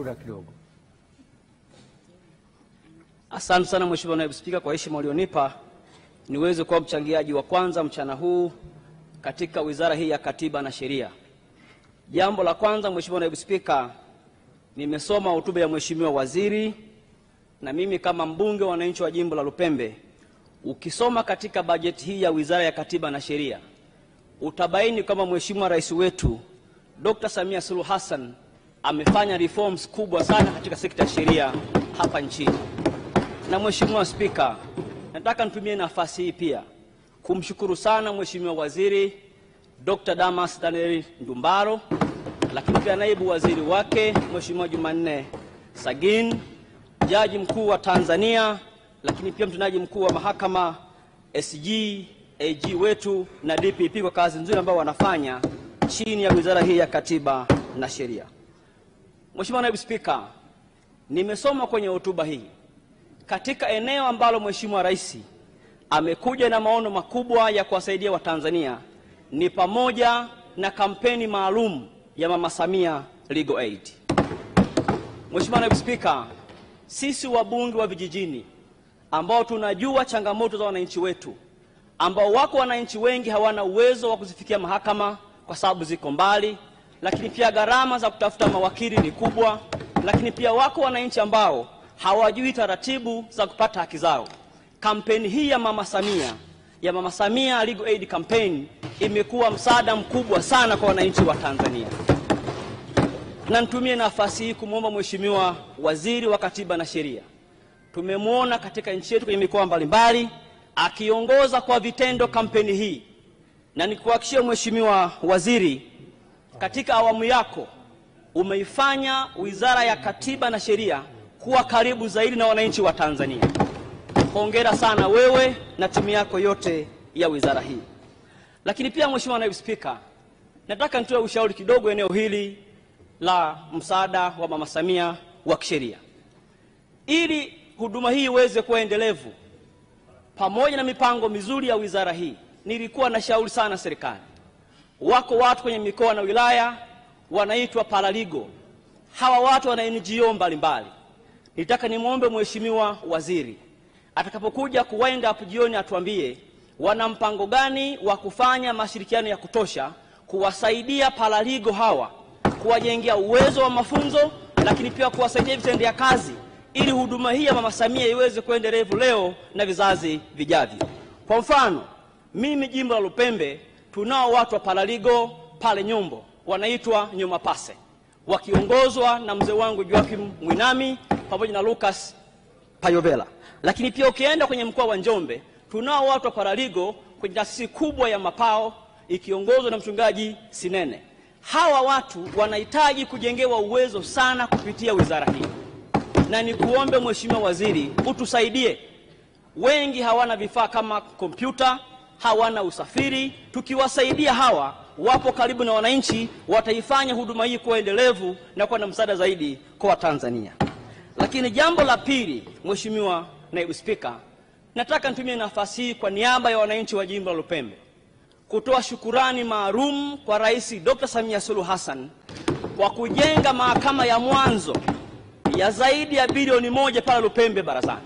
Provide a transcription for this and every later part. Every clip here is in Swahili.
dharura kidogo. Asante sana Mheshimiwa Naibu Spika kwa heshima ulionipa niweze kuwa mchangiaji wa kwanza mchana huu katika wizara hii ya Katiba na Sheria. Jambo la kwanza, Mheshimiwa Naibu Spika, nimesoma hotuba ya Mheshimiwa Waziri, na mimi kama mbunge wa wananchi wa jimbo la Lupembe, ukisoma katika bajeti hii ya Wizara ya Katiba na Sheria, utabaini kama Mheshimiwa Rais wetu Dr. Samia Suluhu Hassan amefanya reforms kubwa sana katika sekta ya sheria hapa nchini. Na Mheshimiwa Spika, nataka nitumie nafasi hii pia kumshukuru sana Mheshimiwa Waziri Dr. Damas Daniel Ndumbaro, lakini pia naibu waziri wake Mheshimiwa Jumanne Sagin, Jaji Mkuu wa Tanzania, lakini pia mtendaji mkuu wa mahakama, SG, AG wetu na DPP kwa kazi nzuri ambayo wanafanya chini ya wizara hii ya Katiba na Sheria. Mheshimiwa Naibu Spika, nimesoma kwenye hotuba hii katika eneo ambalo Mheshimiwa Rais amekuja na maono makubwa ya kuwasaidia Watanzania ni pamoja na kampeni maalum ya Mama Samia Legal Aid. Mheshimiwa Naibu Spika, sisi wabunge wa vijijini ambao tunajua changamoto za wananchi wetu, ambao wako wananchi wengi hawana uwezo wa kuzifikia mahakama kwa sababu ziko mbali, lakini pia gharama za kutafuta mawakili ni kubwa, lakini pia wako wananchi ambao hawajui taratibu za kupata haki zao. Kampeni hii ya Mama Samia Legal Aid Campaign imekuwa msaada mkubwa sana kwa wananchi wa Tanzania. Na nitumie nafasi hii kumwomba Mheshimiwa Waziri wa Katiba na Sheria. Tumemwona katika nchi yetu kwenye mikoa mbalimbali akiongoza kwa vitendo kampeni hii, na nikuhakikishia Mheshimiwa Waziri, katika awamu yako umeifanya Wizara ya Katiba na Sheria kuwa karibu zaidi na wananchi wa Tanzania. Hongera sana wewe na timu yako yote ya wizara hii. Lakini pia Mheshimiwa Naibu Spika, nataka nitoe ushauri kidogo eneo hili la msaada wa Mama Samia wa kisheria. Ili huduma hii iweze kuwa endelevu pamoja na mipango mizuri ya wizara hii, nilikuwa na shauri sana serikali. Wako watu kwenye mikoa na wilaya wanaitwa paralegal. Hawa watu wana NGO mbalimbali. Nitaka nimwombe Mheshimiwa Waziri atakapokuja kuwind up jioni atuambie wana mpango gani wa kufanya mashirikiano ya kutosha kuwasaidia paralegal hawa, kuwajengea uwezo wa mafunzo, lakini pia kuwasaidia vitendea kazi ili huduma hii ya Mama Samia iweze kuendelevu leo na vizazi vijavyo. Kwa mfano, mimi jimbo la Lupembe tunao watu wa paralegal pale Nyombo wanaitwa Nyoma Pase, wakiongozwa na mzee wangu Joachim Mwinami pamoja na Lucas Payovela. Lakini pia ukienda kwenye mkoa wa Njombe tunao watu wa paralegal kwenye taasisi kubwa ya Mapao ikiongozwa na mchungaji Sinene. Hawa watu wanahitaji kujengewa uwezo sana kupitia wizara hii. Na nikuombe Mheshimiwa Waziri utusaidie. Wengi hawana vifaa kama kompyuta, hawana usafiri. Tukiwasaidia hawa, wapo karibu na wananchi, wataifanya huduma hii kuwa endelevu na kuwa na msaada zaidi kwa Tanzania. Lakini jambo la pili, Mheshimiwa Naibu Spika, nataka nitumie nafasi hii kwa niaba ya wananchi wa jimbo la Lupembe kutoa shukurani maalum kwa Rais Dr. Samia Suluhu Hassan kwa kujenga mahakama ya mwanzo ya zaidi ya bilioni 1 pale Lupembe Barazani.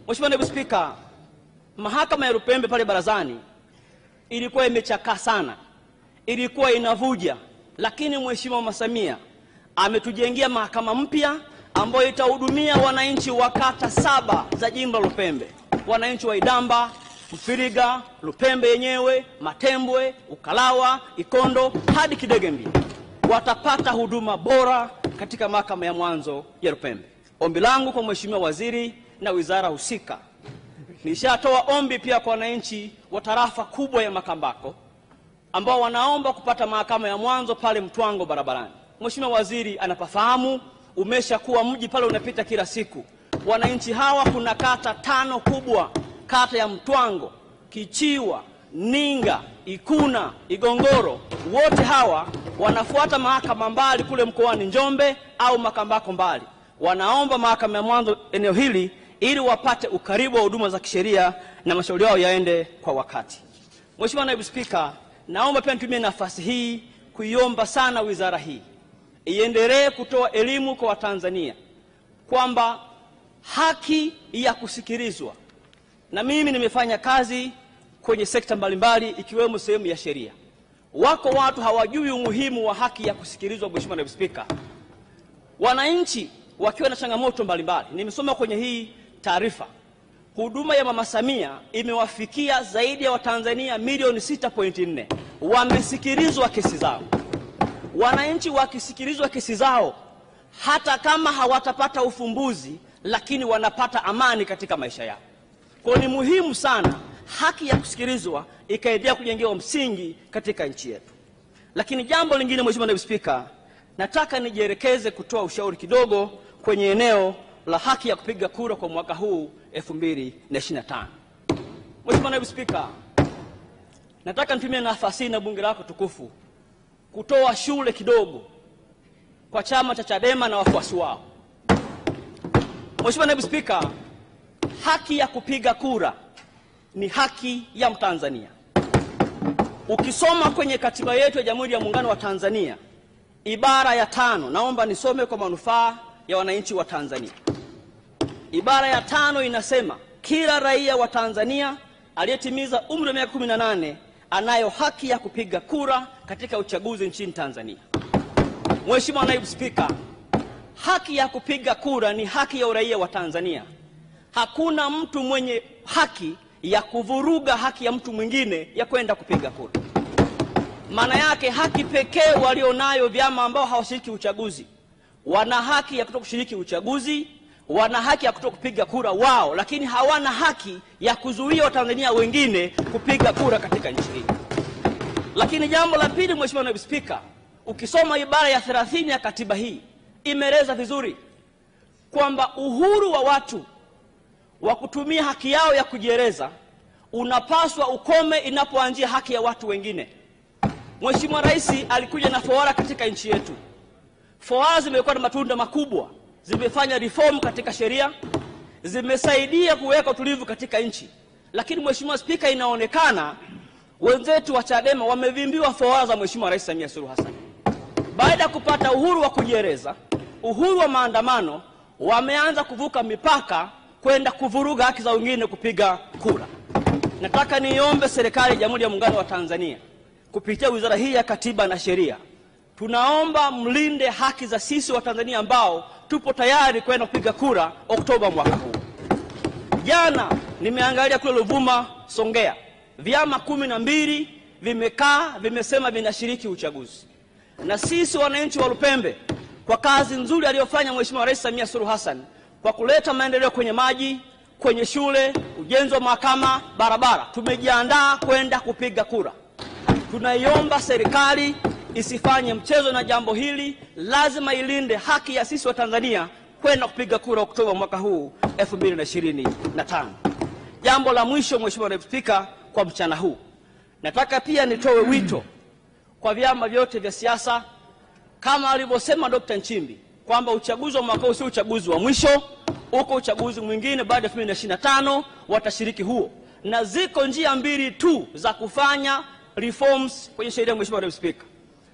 Mheshimiwa Naibu Spika, mahakama ya Lupembe pale Barazani ilikuwa imechakaa sana, ilikuwa inavuja, lakini Mheshimiwa Mama Samia ametujengea mahakama mpya ambayo itahudumia wananchi wa kata 7 za jimbo la Lupembe. Wananchi wa Idamba, Mfiriga, Lupembe yenyewe, Matembwe, Ukalawa, Ikondo hadi Kidegembi watapata huduma bora katika mahakama ya mwanzo ya Lupembe. Ombi langu kwa Mheshimiwa Waziri na wizara husika, nishatoa ombi pia kwa wananchi wa tarafa kubwa ya Makambako ambao wanaomba kupata mahakama ya mwanzo pale Mtwango barabarani. Mheshimiwa Waziri anapafahamu, umeshakuwa mji pale unapita kila siku. Wananchi hawa kuna kata 5 kubwa, kata ya Mtwango, Kichiwa, Ninga, Ikuna, Igongoro, wote hawa wanafuata mahakama mbali kule mkoani Njombe au Makambako mbali. Wanaomba mahakama ya mwanzo eneo hili ili wapate ukaribu wa huduma za kisheria na mashauri yao yaende kwa wakati. Mheshimiwa Naibu Spika, naomba pia nitumie nafasi hii kuiomba sana wizara hii iendelee kutoa elimu kwa Watanzania kwamba haki ya kusikilizwa, na mimi nimefanya kazi kwenye sekta mbalimbali ikiwemo sehemu ya sheria. Wako watu hawajui umuhimu wa haki ya kusikilizwa. Mheshimiwa Naibu Spika, wananchi wakiwa na changamoto mbalimbali, nimesoma kwenye hii taarifa, huduma ya Mama Samia imewafikia zaidi ya Watanzania milioni 6.4 wamesikilizwa kesi zao. Wananchi wakisikilizwa kesi zao, hata kama hawatapata ufumbuzi, lakini wanapata amani katika maisha yao. Kwa ni muhimu sana haki ya kusikilizwa ikaendelea kujengewa msingi katika nchi yetu. Lakini jambo lingine, Mheshimiwa Naibu Spika, nataka nijielekeze kutoa ushauri kidogo kwenye eneo la haki ya kupiga kura kwa mwaka huu 2025. Mheshimiwa Naibu Spika, nataka nitumie nafasi na bunge lako tukufu kutoa shule kidogo kwa chama cha Chadema na wafuasi wao. Mheshimiwa Naibu Spika, haki ya kupiga kura ni haki ya Mtanzania. Ukisoma kwenye katiba yetu ya Jamhuri ya Muungano wa Tanzania, ibara ya 5, naomba nisome kwa manufaa ya wananchi wa Tanzania. Ibara ya 5 inasema kila raia wa Tanzania aliyetimiza umri wa miaka 18 anayo haki ya kupiga kura katika uchaguzi nchini Tanzania. Mheshimiwa Naibu Spika, haki ya kupiga kura ni haki ya uraia wa Tanzania. Hakuna mtu mwenye haki ya kuvuruga haki ya mtu mwingine ya kwenda kupiga kura. Maana yake haki pekee walionayo vyama ambao hawashiriki uchaguzi, wana haki ya kutokushiriki uchaguzi, wana haki ya kutokupiga kura wao, lakini hawana haki ya kuzuia Watanzania wengine kupiga kura katika nchi hii. Lakini jambo la pili, Mheshimiwa Naibu Spika, ukisoma ibara ya 30 ya katiba hii imeeleza vizuri kwamba uhuru wa watu wa kutumia haki yao ya kujieleza unapaswa ukome inapoanzia haki ya watu wengine. Mheshimiwa Rais alikuja na fawara katika nchi yetu. Fawara zimekuwa na matunda makubwa, zimefanya reform katika sheria, zimesaidia kuweka utulivu katika nchi. Lakini Mheshimiwa Spika, inaonekana wenzetu wa Chadema wamevimbiwa fawara za Mheshimiwa Rais Samia Suluhu Hassan. Baada ya kupata uhuru wa kujieleza, uhuru wa maandamano, wameanza kuvuka mipaka kwenda kuvuruga haki za wengine kupiga kura. Nataka niombe serikali ya Jamhuri ya Muungano wa Tanzania kupitia wizara hii ya Katiba na Sheria, tunaomba mlinde haki za sisi wa Tanzania ambao tupo tayari kwenda kupiga kura Oktoba mwaka huu. Jana nimeangalia kule Ruvuma, Songea, vyama 12 vimekaa vimesema vinashiriki uchaguzi. Na sisi wananchi wa Lupembe, kwa kazi nzuri aliyofanya Mheshimiwa Rais Samia Suluhu Hassan kwa kuleta maendeleo kwenye maji, kwenye shule, ujenzi wa mahakama, barabara, tumejiandaa kwenda kupiga kura. Tunaiomba serikali isifanye mchezo na jambo hili, lazima ilinde haki ya sisi wa Tanzania kwenda kupiga kura Oktoba mwaka huu 2025. Jambo la mwisho, Mheshimiwa Naibu Spika, kwa mchana huu, nataka pia nitoe wito kwa vyama vyote vya siasa kama alivyosema Dr. Nchimbi kwamba uchaguzi wa mwaka huu si uchaguzi wa mwisho, uko uchaguzi mwingine baada ya 2025 watashiriki huo. Na ziko njia mbili tu za kufanya reforms kwenye sheria. Mheshimiwa Naibu Spika,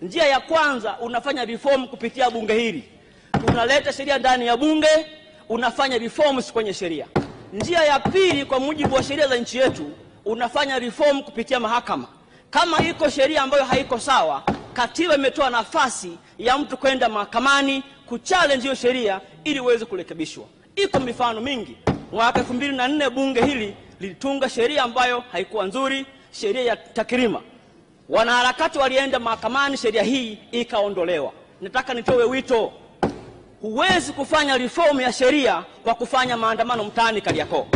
njia ya kwanza, unafanya reform kupitia bunge hili, unaleta sheria ndani ya bunge, unafanya reforms kwenye sheria. Njia ya pili, kwa mujibu wa sheria za nchi yetu, unafanya reform kupitia mahakama. Kama iko sheria ambayo haiko sawa, katiba imetoa nafasi ya mtu kwenda mahakamani kuchallenge hiyo sheria ili uweze kurekebishwa. Iko mifano mingi. Mwaka 2004 bunge hili lilitunga sheria ambayo haikuwa nzuri, sheria ya takrima. Wanaharakati walienda mahakamani, sheria hii ikaondolewa. Nataka nitoe wito, huwezi kufanya reform ya sheria kwa kufanya maandamano mtaani Kariakoo.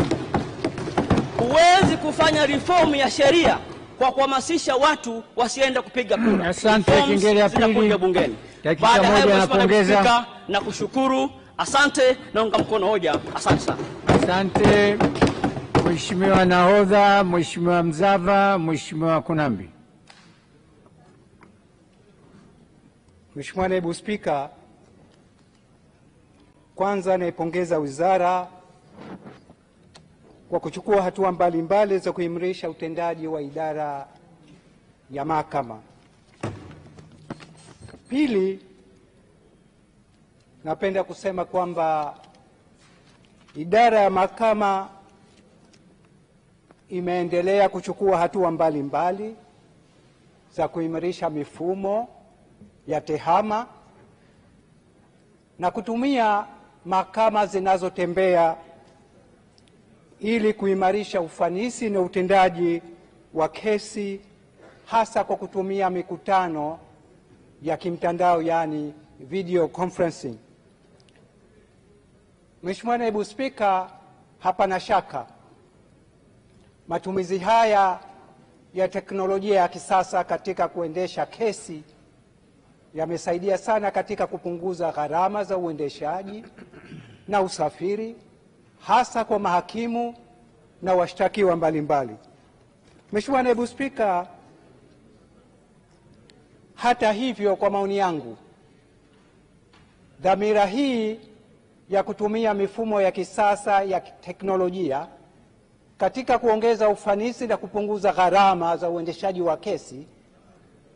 Huwezi kufanya reform ya sheria kwa kuhamasisha watu wasiende kupiga kura. Asante. Kengele ya pili bungeni. Dakika moja napongeza na kushukuru. Asante, naunga mkono hoja. Asante sana. Asante Mheshimiwa Nahodha, Mheshimiwa Mzava, Mheshimiwa Kunambi. Mheshimiwa Naibu Spika, kwanza naipongeza wizara kwa kuchukua hatua mbalimbali za kuimarisha utendaji wa idara ya mahakama. Pili, napenda kusema kwamba idara ya mahakama imeendelea kuchukua hatua mbalimbali za kuimarisha mifumo ya tehama na kutumia mahakama zinazotembea ili kuimarisha ufanisi na utendaji wa kesi, hasa kwa kutumia mikutano ya kimtandao, yani video conferencing. Mheshimiwa Naibu Spika, hapana shaka matumizi haya ya teknolojia ya kisasa katika kuendesha kesi yamesaidia sana katika kupunguza gharama za uendeshaji na usafiri, hasa kwa mahakimu na washtakiwa mbalimbali. Mheshimiwa Naibu Spika, hata hivyo, kwa maoni yangu, dhamira hii ya kutumia mifumo ya kisasa ya teknolojia katika kuongeza ufanisi na kupunguza gharama za uendeshaji wa kesi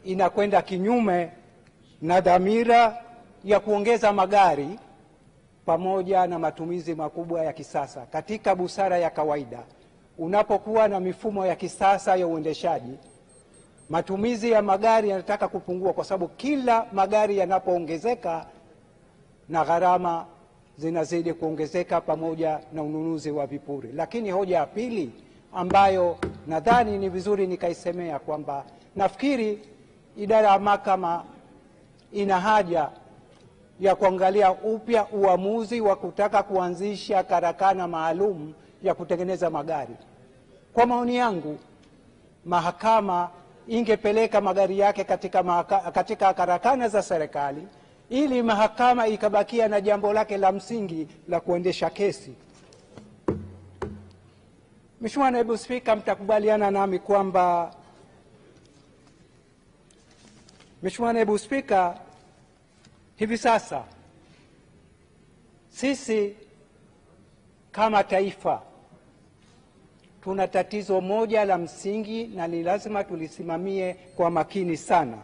inakwenda kinyume na dhamira ya kuongeza magari pamoja na matumizi makubwa ya kisasa. Katika busara ya kawaida, unapokuwa na mifumo ya kisasa ya uendeshaji, matumizi ya magari yanataka kupungua, kwa sababu kila magari yanapoongezeka na gharama zinazidi kuongezeka pamoja na ununuzi wa vipuri. Lakini hoja ya pili ambayo nadhani ni vizuri nikaisemea kwamba nafikiri idara ya mahakama ina haja ya kuangalia upya uamuzi wa kutaka kuanzisha karakana maalum ya kutengeneza magari. Kwa maoni yangu, mahakama ingepeleka magari yake katika karakana za serikali ili mahakama ikabakia na jambo lake la msingi la kuendesha kesi. Mheshimiwa Naibu Spika, mtakubaliana nami kwamba Mheshimiwa Naibu Spika, hivi sasa sisi kama taifa tuna tatizo moja la msingi na ni lazima tulisimamie kwa makini sana.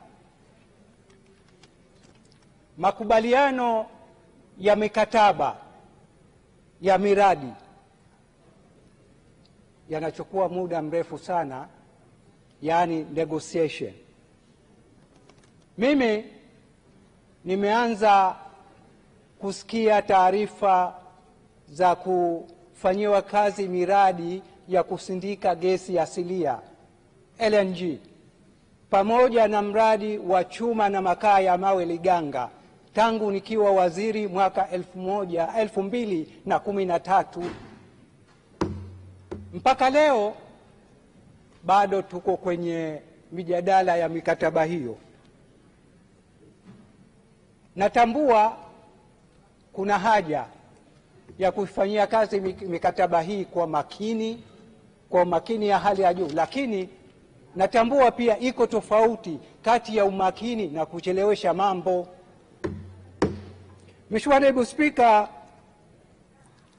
Makubaliano ya mikataba ya miradi yanachukua muda mrefu sana, yani negotiation. Mimi nimeanza kusikia taarifa za kufanyiwa kazi miradi ya kusindika gesi asilia LNG pamoja na mradi wa chuma na makaa ya mawe Liganga tangu nikiwa waziri mwaka 2013 mpaka leo bado tuko kwenye mijadala ya mikataba hiyo. Natambua kuna haja ya kufanyia kazi mikataba hii kwa makini ya hali ya juu, lakini natambua pia iko tofauti kati ya umakini na kuchelewesha mambo. Mheshimiwa Naibu Spika,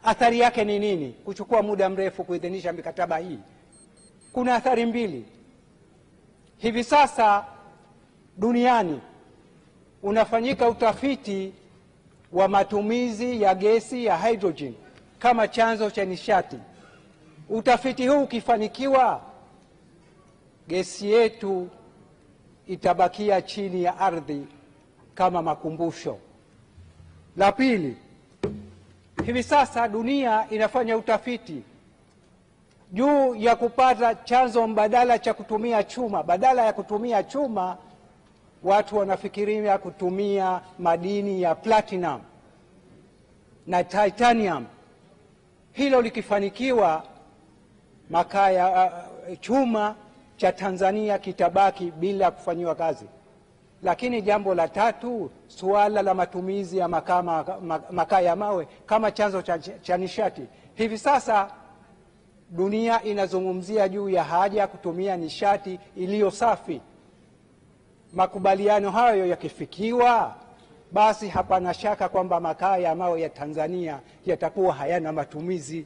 athari yake ni nini kuchukua muda mrefu kuidhinisha mikataba hii? Kuna athari mbili. Hivi sasa duniani unafanyika utafiti wa matumizi ya gesi ya hydrogen kama chanzo cha nishati. Utafiti huu ukifanikiwa, gesi yetu itabakia chini ya ardhi kama makumbusho. La pili, hivi sasa dunia inafanya utafiti juu ya kupata chanzo mbadala cha kutumia chuma. Badala ya kutumia chuma, watu wanafikiria kutumia madini ya platinum na titanium. Hilo likifanikiwa, makaa ya chuma cha Tanzania kitabaki bila kufanyiwa kazi. Lakini jambo la tatu, suala la matumizi ya makaa ya mawe kama chanzo cha nishati. Hivi sasa dunia inazungumzia juu ya haja ya kutumia nishati iliyo safi. Makubaliano hayo yakifikiwa, basi hapana shaka kwamba makaa ya mawe ya Tanzania yatakuwa hayana matumizi.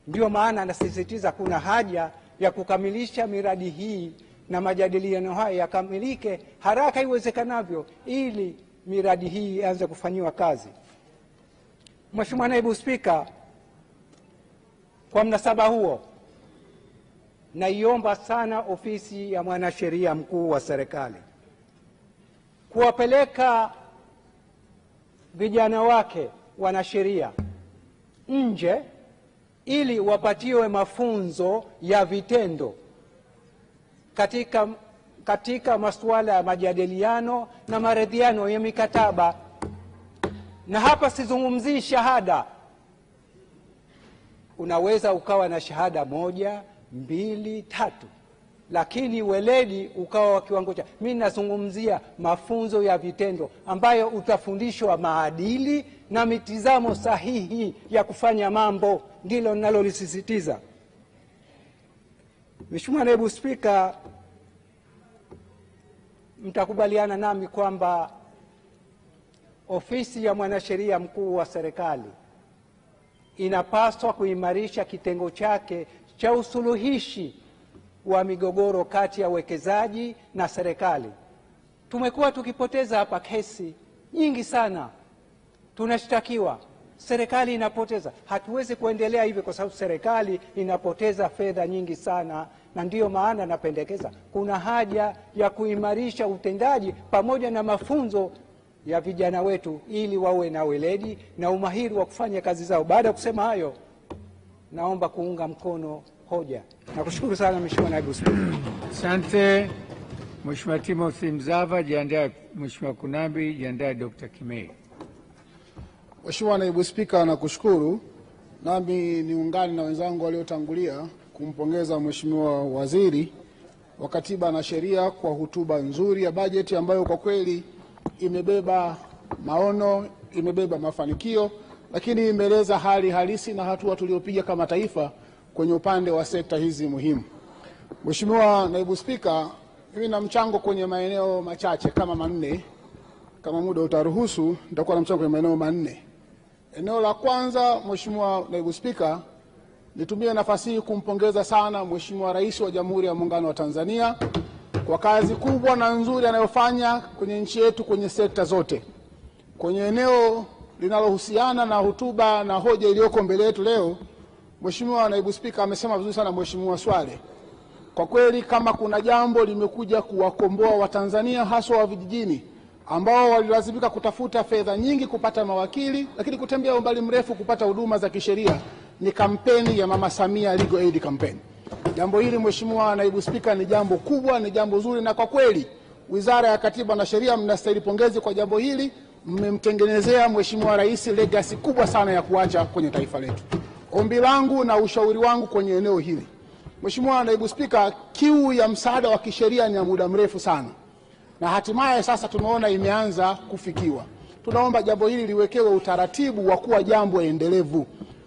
Ndio maana nasisitiza kuna haja ya kukamilisha miradi hii na majadiliano haya yakamilike haraka iwezekanavyo ili miradi hii ianze kufanyiwa kazi. Mheshimiwa Naibu Spika, kwa mnasaba huo naiomba sana ofisi ya mwanasheria mkuu wa serikali kuwapeleka vijana wake wanasheria nje ili wapatiwe mafunzo ya vitendo katika masuala ya majadiliano na maridhiano ya mikataba. Na hapa sizungumzii shahada. Unaweza ukawa na shahada 1, 2, 3, lakini weledi ukawa wa kiwango cha. Mimi nazungumzia mafunzo ya vitendo ambayo utafundishwa maadili na mitizamo sahihi ya kufanya mambo. Ndilo ninalolisisitiza. Mheshimiwa Naibu Spika, mtakubaliana nami kwamba ofisi ya mwanasheria mkuu wa serikali inapaswa kuimarisha kitengo chake cha usuluhishi wa migogoro kati ya wekezaji na serikali. Tumekuwa tukipoteza hapa kesi nyingi sana, tunashtakiwa, serikali inapoteza. Hatuwezi kuendelea hivi kwa sababu serikali inapoteza fedha nyingi sana, na ndiyo maana napendekeza kuna haja ya kuimarisha utendaji pamoja na mafunzo ya vijana wetu ili wawe na weledi na umahiri wa kufanya kazi zao. Baada ya kusema hayo, naomba kuunga mkono hoja. Nakushukuru sana Mheshimiwa Naibu Spika. Asante. Mheshimiwa Timothy Mzava, jiandae. Mheshimiwa Kunambi, jiandae. Dr. Kimei. Mheshimiwa Naibu Spika, nakushukuru. Nami niungane na wenzangu waliotangulia kumpongeza Mheshimiwa Waziri wa Katiba na Sheria kwa hotuba nzuri ya bajeti ambayo kwa kweli imebeba maono, imebeba mafanikio, lakini imeeleza hali halisi na hatua tuliopiga kama taifa kwenye upande wa sekta hizi muhimu. Mheshimiwa Naibu Spika, mimi na mchango kwenye maeneo machache kama 4. Kama muda utaruhusu, nitakuwa na mchango kwenye maeneo 4. Eneo la kwanza, Mheshimiwa Naibu Spika, nitumie nafasi hii kumpongeza sana Mheshimiwa Rais wa Jamhuri ya Muungano wa Tanzania kwa kazi kubwa na nzuri anayofanya kwenye nchi yetu kwenye sekta zote. Kwenye eneo linalohusiana na hotuba na hoja iliyoko mbele yetu leo, Mheshimiwa Naibu Spika amesema vizuri sana Mheshimiwa Swale. Kwa kweli kama kuna jambo limekuja kuwakomboa Watanzania haswa wa vijijini ambao walilazimika kutafuta fedha nyingi kupata mawakili, lakini kutembea umbali mrefu kupata huduma za kisheria, ni kampeni ya Mama Samia Legal Aid Campaign. Jambo hili Mheshimiwa Naibu Spika ni jambo kubwa, ni jambo zuri, na kwa kweli Wizara ya Katiba na Sheria mnastahili pongezi kwa jambo hili. Mmemtengenezea Mheshimiwa Rais legacy kubwa sana ya kuacha kwenye taifa letu. Ombi langu na ushauri wangu kwenye eneo hili, Mheshimiwa Naibu Spika, kiu ya msaada wa kisheria ni ya muda mrefu sana, na hatimaye sasa tumeona imeanza kufikiwa. Tunaomba jambo hili liwekewe utaratibu wa kuwa jambo endelevu.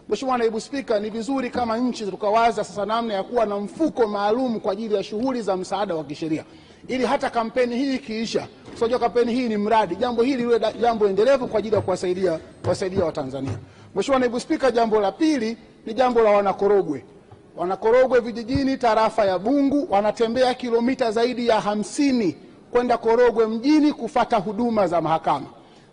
Mheshimiwa Naibu Spika, ni vizuri kama nchi tukawaza sasa namna ya kuwa na mfuko maalum kwa ajili ya shughuli za msaada wa kisheria, ili hata kampeni hii ikiisha, unajua kampeni hii ni mradi, jambo hili liwe jambo endelevu kwa ajili ya kuwasaidia Watanzania. Mheshimiwa Naibu Spika, jambo la pili ni jambo la Wanakorogwe. Wanakorogwe vijijini tarafa ya Bungu wanatembea kilomita zaidi ya 50 kwenda Korogwe mjini kufata huduma za mahakama.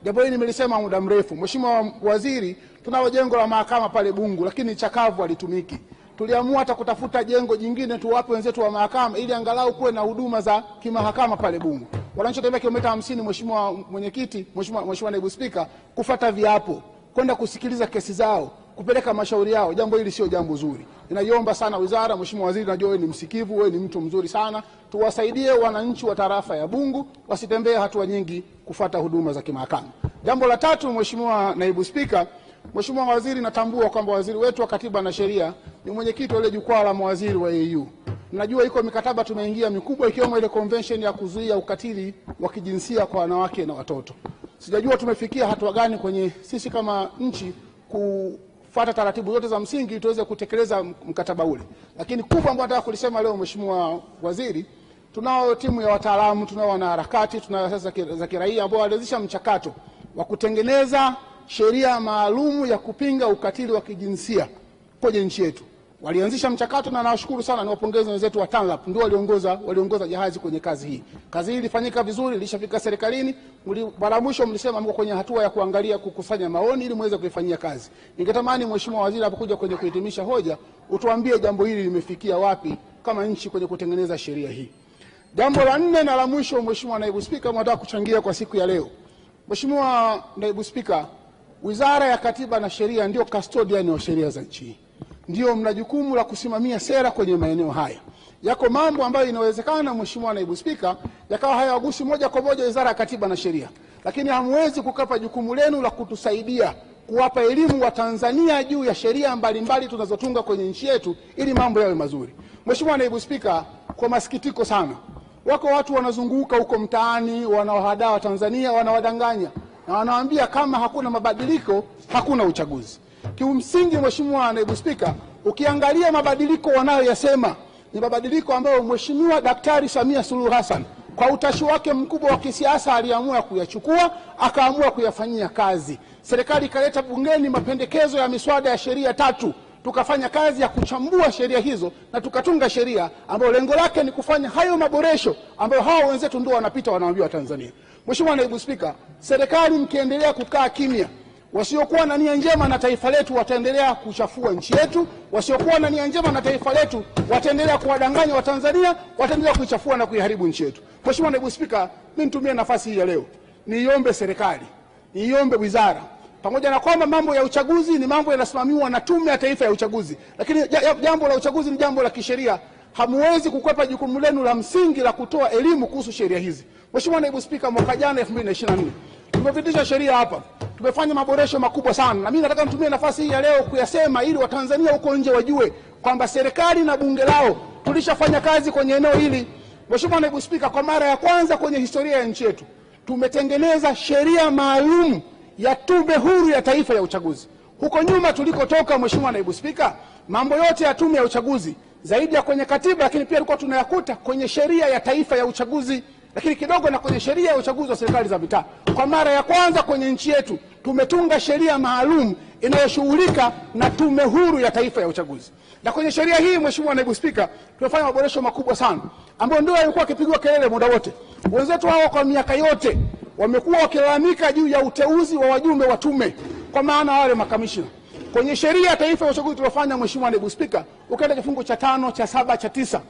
Jambo hili nimelisema muda mrefu. Mheshimiwa Waziri, tunao jengo la mahakama pale Bungu, lakini chakavu halitumiki. Tuliamua hata kutafuta jengo jingine tuwape wenzetu wa mahakama ili angalau kuwe na huduma za kimahakama pale Bungu. Wananchi tembea kilomita 50, Mheshimiwa Mwenyekiti, Mheshimiwa Naibu Spika, kufata viapo, kwenda kusikiliza kesi zao, kupeleka mashauri yao. Jambo hili sio jambo zuri. Ninaiomba sana wizara, Mheshimiwa Waziri, najua wewe ni msikivu, wewe ni mtu mzuri sana, tuwasaidie wananchi wa tarafa ya Bungu wasitembee hatua nyingi kufata huduma za kimahakama. Jambo la tatu, Mheshimiwa Naibu Spika, Mheshimiwa Waziri, natambua kwamba waziri wetu wa Katiba na Sheria ni mwenyekiti wa ile jukwaa la mawaziri wa AU. Najua iko mikataba tumeingia mikubwa, ikiwemo ile convention ya kuzuia ukatili wa kijinsia kwa wanawake na watoto. Sijajua tumefikia hatua gani kwenye sisi kama nchi kufuata taratibu zote za msingi tuweze kutekeleza mkataba ule. Lakini kubwa ambayo nataka kulisema leo, Mheshimiwa Waziri, tunao timu ya wataalamu, tunao wanaharakati, tunao asasi za kiraia ambao walianzisha mchakato wa kutengeneza sheria maalum ya kupinga ukatili wa kijinsia kwenye nchi yetu. Walianzisha mchakato na nawashukuru sana, niwapongeze wenzetu wa TANLAP, ndio waliongoza jahazi kwenye kazi hii. Kazi hii ilifanyika vizuri, ilishafika serikalini. Mara mwisho mlisema mko kwenye hatua ya kuangalia kukusanya maoni ili muweze kuifanyia kazi. Ningetamani Mheshimiwa Waziri apokuja kwenye kuhitimisha hoja utuambie jambo hili limefikia wapi kama nchi kwenye kutengeneza sheria hii. Jambo la 4 na la mwisho, Mheshimiwa Naibu Spika, nataka kuchangia kwa siku ya leo. Mheshimiwa Naibu Spika, Wizara ya Katiba na Sheria ndio custodian wa sheria za nchi. Ndio mna jukumu la kusimamia sera kwenye maeneo haya. Yako mambo ambayo inawezekana, Mheshimiwa Naibu Spika, yakawa hayagusi moja kwa moja Wizara ya Katiba na Sheria, lakini hamwezi kukapa jukumu lenu la kutusaidia kuwapa elimu wa Tanzania juu ya sheria mbalimbali tunazotunga kwenye nchi yetu ili mambo yawe mazuri. Mheshimiwa Naibu Spika, kwa masikitiko sana, wako watu wanazunguka huko mtaani wanawahadaa wa Tanzania, wanawadanganya na wanawaambia kama hakuna mabadiliko hakuna uchaguzi. Kimsingi, Mheshimiwa Naibu Spika, ukiangalia mabadiliko wanayoyasema ni mabadiliko ambayo Mheshimiwa Daktari Samia Suluhu Hassan kwa utashi wake mkubwa wa kisiasa aliamua kuyachukua, akaamua kuyafanyia kazi. Serikali ikaleta bungeni mapendekezo ya miswada ya sheria 3. Tukafanya kazi ya kuchambua sheria hizo na tukatunga sheria ambayo lengo lake ni kufanya hayo maboresho ambayo hao wenzetu ndio wanapita wanawaambia Tanzania. Mheshimiwa Naibu Spika, serikali mkiendelea kukaa kimya, wasiokuwa na nia njema na taifa letu wataendelea kuchafua nchi yetu, wasiokuwa na nia njema na taifa letu wataendelea kuwadanganya Watanzania, wataendelea kuichafua na kuiharibu nchi yetu. Mheshimiwa Naibu Spika, mimi nitumie nafasi hii ya leo niombe serikali, niombe wizara, pamoja na kwamba mambo ya uchaguzi ni mambo yanasimamiwa na Tume ya Taifa ya Uchaguzi, lakini jambo la uchaguzi ni jambo la kisheria. Hamwezi kukwepa jukumu lenu la msingi la kutoa elimu kuhusu sheria hizi. Mheshimiwa Naibu Spika, mwaka jana 2024 tumepitisha sheria hapa, tumefanya maboresho makubwa sana, na mimi nataka nitumie nafasi hii ya leo kuyasema ili Watanzania huko nje wajue kwamba serikali na bunge lao tulishafanya kazi kwenye eneo hili. Mheshimiwa Naibu Spika, kwa mara ya kwanza kwenye historia ya nchi yetu tumetengeneza sheria maalum ya Tume Huru ya Taifa ya Uchaguzi. Huko nyuma tulikotoka, Mheshimiwa Naibu Spika, mambo yote ya Tume ya Uchaguzi zaidi ya kwenye katiba, lakini pia tulikuwa tunayakuta kwenye sheria ya taifa ya uchaguzi, lakini kidogo na kwenye sheria ya uchaguzi wa serikali za mitaa. Kwa mara ya kwanza kwenye nchi yetu tumetunga sheria maalum inayoshughulika na Tume Huru ya Taifa ya Uchaguzi. Na kwenye sheria hii, Mheshimiwa Naibu Spika, tumefanya maboresho makubwa sana ambayo ndio yalikuwa yakipigwa kelele muda wote. Wenzetu hao kwa miaka yote wamekuwa wakilalamika juu ya uteuzi wa wajumbe wa tume, kwa maana wale makamishina. Kwenye sheria ya taifa ya uchaguzi tuliyofanya, Mheshimiwa Naibu Spika, ukaenda kifungu cha 5, cha 7, cha 9,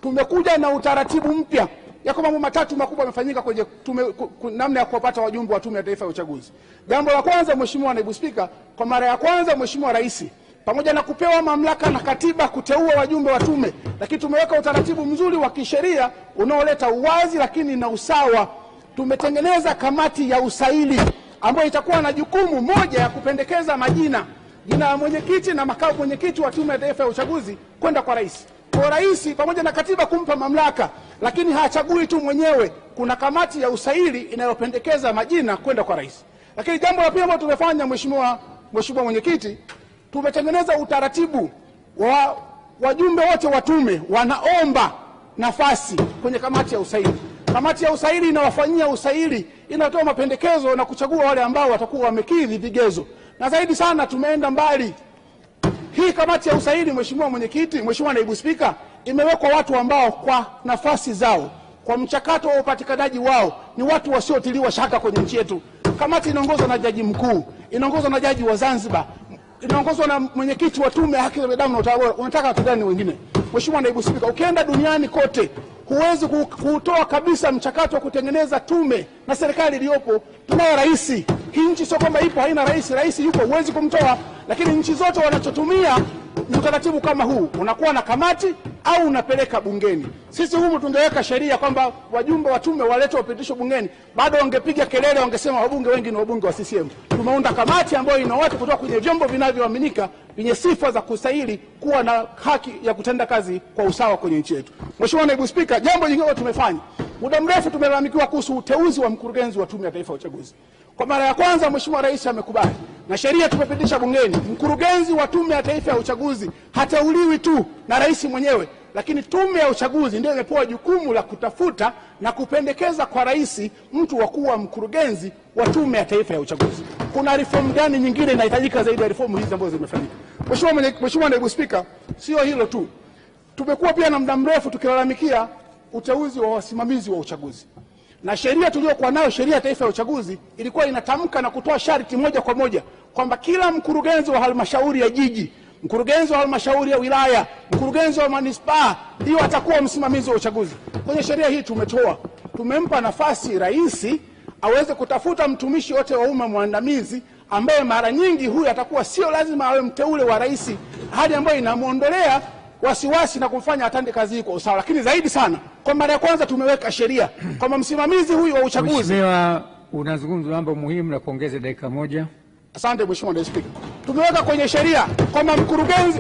tumekuja na utaratibu mpya yako mambo matatu makubwa yamefanyika kwenye tume, namna ya kuwapata wajumbe wa Tume ya Taifa ya Uchaguzi. Jambo la kwanza, Mheshimiwa Naibu Spika, kwa mara ya kwanza Mheshimiwa Rais pamoja na kupewa mamlaka na katiba kuteua wajumbe wa tume, lakini tumeweka utaratibu mzuri wa kisheria unaoleta uwazi lakini na usawa. Tumetengeneza kamati ya usaili ambayo itakuwa na jukumu moja ya kupendekeza jina la mwenyekiti na makamu mwenyekiti wa Tume ya Taifa ya Uchaguzi kwenda kwa rais. Kwa rais pamoja na katiba kumpa mamlaka, lakini hachagui tu mwenyewe, kuna kamati ya usaili inayopendekeza majina kwenda kwa rais. Lakini jambo la pili ambalo tumefanya, Mheshimiwa mwenyekiti, tumetengeneza utaratibu wa wajumbe wote wa tume wanaomba nafasi kwenye kamati ya usaili. Kamati ya usaili inawafanyia usaili, inatoa mapendekezo na kuchagua wale ambao watakuwa wamekidhi vigezo. Na zaidi sana tumeenda mbali. Hii kamati ya usaili, Mheshimiwa Mwenyekiti, Mheshimiwa Naibu Spika, imewekwa watu ambao kwa nafasi zao, kwa mchakato wa upatikanaji wao, ni watu wasiotiliwa shaka kwenye nchi yetu. Kamati inaongozwa na Jaji Mkuu, inaongozwa na Jaji wa Zanzibar, inaongozwa na mwenyekiti wa Tume ya Haki za Binadamu na Utawala. Unataka watu gani wengine? Mheshimiwa Naibu Spika, ukienda duniani kote huwezi kutoa kabisa mchakato wa kutengeneza tume na serikali iliyopo. Tunao rais. Hii nchi sio kwamba ipo haina rais, rais yupo, huwezi kumtoa. Lakini nchi zote wanachotumia ni utaratibu kama huu, unakuwa na kamati au unapeleka bungeni. Sisi humu tungeweka sheria kwamba wajumbe wa tume waletwe wapitisho bungeni, bado wangepiga kelele, wangesema wabunge wengi ni wabunge wa CCM. Tumeunda kamati ambayo ina watu kutoka kwenye vyombo vinavyoaminika vyenye sifa za kustahili kuwa na haki ya kutenda kazi kwa usawa kwenye nchi yetu. Mheshimiwa Naibu Spika, jambo jingine tumefanya, muda mrefu tumelalamikiwa kuhusu uteuzi wa mkurugenzi wa Tume ya Taifa ya Uchaguzi. Kwa mara ya kwanza Mheshimiwa Rais amekubali na sheria tumepitisha bungeni, mkurugenzi wa Tume ya Taifa ya Uchaguzi hateuliwi tu na rais mwenyewe, lakini Tume ya Uchaguzi ndio imepewa jukumu la kutafuta na kupendekeza kwa rais mtu wa kuwa mkurugenzi wa Tume ya Taifa ya Uchaguzi. Kuna reform gani nyingine inahitajika zaidi ya reform hizi ambazo zimefanyika? Mheshimiwa Naibu Spika, sio hilo tu. Tumekuwa pia na muda mrefu tukilalamikia uteuzi wa wasimamizi wa uchaguzi. Na sheria tuliyokuwa nayo, sheria ya taifa ya uchaguzi, ilikuwa inatamka na kutoa sharti moja kwa moja kwamba kila mkurugenzi wa halmashauri ya jiji, mkurugenzi wa halmashauri ya wilaya, mkurugenzi wa manispaa ndio atakuwa msimamizi wa uchaguzi. Kwenye sheria hii tumempa nafasi rais aweze kutafuta mtumishi wote wa umma mwandamizi ambaye mara nyingi huyu atakuwa sio lazima awe mteule wa rais, hali ambayo inamuondolea wasiwasi na kumfanya atende kazi hii kwa usawa. Lakini zaidi sana, kwa mara ya kwanza tumeweka sheria kwamba msimamizi huyu wa uchaguzi. Mheshimiwa, unazungumza mambo muhimu na kuongeza dakika moja. Asante Mheshimiwa Naibu Spika. Tumeweka kwenye sheria kwamba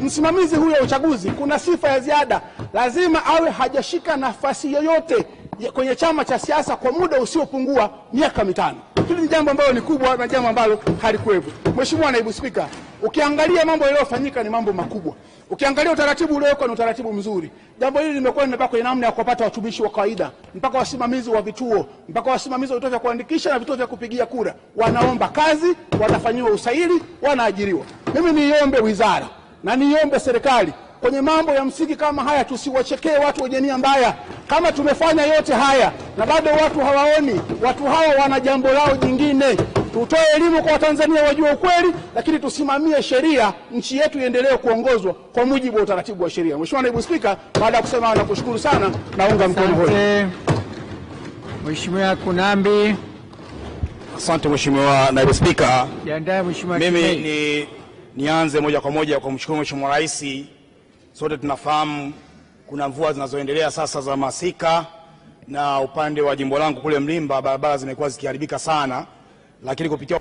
msimamizi huyu wa uchaguzi kuna sifa ya ziada, lazima awe hajashika nafasi yoyote kwenye chama cha siasa kwa muda usiopungua miaka 5. Hili ni jambo ambalo ni kubwa na jambo ambalo halikuwepo. Mheshimiwa Naibu Spika, ukiangalia mambo yaliyofanyika ni mambo makubwa. Ukiangalia utaratibu uliowekwa ni utaratibu mzuri. Jambo hili limekuwa limepaka kwenye namna ya kupata watumishi wa kawaida, mpaka wasimamizi wa vituo, mpaka wasimamizi wa vituo vya kuandikisha na vituo vya kupigia kura. Wanaomba kazi, wanafanyiwa usaili, wanaajiriwa. Mimi niombe wizara na niombe serikali kwenye mambo ya msingi kama haya tusiwachekee watu wenye nia mbaya. Kama tumefanya yote haya na bado watu hawaoni, watu hawa wana jambo lao jingine. Tutoe elimu kwa Watanzania wajue ukweli, lakini tusimamie sheria, nchi yetu iendelee kuongozwa kwa mujibu wa utaratibu wa sheria. Mheshimiwa Naibu Spika, baada ya kusema na kushukuru sana, naunga mkono hoja. Mheshimiwa Kunambi. Asante Mheshimiwa Naibu Spika. Jiandae Mheshimiwa. Mimi nianze moja kwa moja kwa kumshukuru Mheshimiwa Rais. Sote tunafahamu kuna mvua zinazoendelea sasa za masika, na upande wa jimbo langu kule Mlimba barabara zimekuwa zikiharibika sana, lakini kupitia